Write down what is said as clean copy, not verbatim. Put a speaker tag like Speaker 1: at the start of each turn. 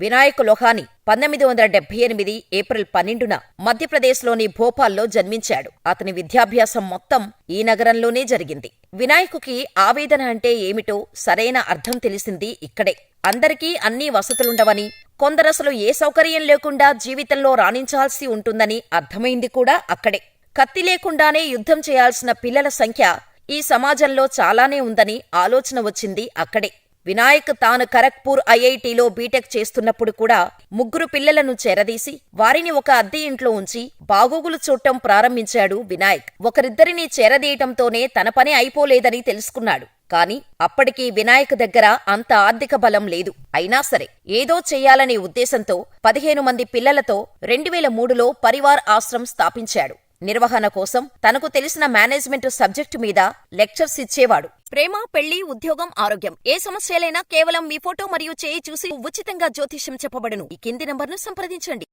Speaker 1: Vinayak లోహాని 1978 April 12న మధ్యప్రదేశ్లోని భోపాల్లో జన్మించాడు. అతని విద్యాభ్యాసం మొత్తం ఈ నగరంలోనే జరిగింది. వినాయకుకి ఆవేదన అంటే ఏమిటో సరైన అర్థం తెలిసింది ఇక్కడే. అందరికీ అన్నీ వసతులుండవని, కొందరసలు ఏ సౌకర్యం లేకుండా జీవితంలో రాణించాల్సి ఉంటుందని అర్థమైంది కూడా అక్కడే. కత్తి లేకుండానే యుద్ధం చేయాల్సిన పిల్లల సంఖ్య ఈ సమాజంలో చాలానే ఉందని ఆలోచన వచ్చింది అక్కడే. వినాయక్ తాను ఖరగ్పూర్ ఐఐటిలో బీటెక్ చేస్తున్నప్పుడు కూడా 3 పిల్లలను చేరదీసి వారిని ఒక అద్దె ఇంట్లో ఉంచి బాగోగులు చూడటం ప్రారంభించాడు వినాయక్. ఒకరిద్దరిని చేరదీయటంతోనే తన పని అయిపోలేదని తెలుసుకున్నాడు. కాని అప్పటికీ వినాయక్ దగ్గర అంత ఆర్థిక బలం లేదు. అయినా సరే ఏదో చెయ్యాలనే ఉద్దేశంతో 15 మంది పిల్లలతో 2003లో పరివార్ ఆశ్రమ్ స్థాపించాడు. నిర్వహణ కోసం తనకు తెలిసిన మేనేజ్మెంట్ సబ్జెక్టు మీద లెక్చర్స్ ఇచ్చేవాడు. ప్రేమ, పెళ్లి, ఉద్యోగం, ఆరోగ్యం ఏ సమస్యలైనా కేవలం మీ ఫోటో మరియు చేయి చూసి ఉచితంగా జ్యోతిష్యం చెప్పబడును. ఈ కింది నంబర్ను సంప్రదించండి.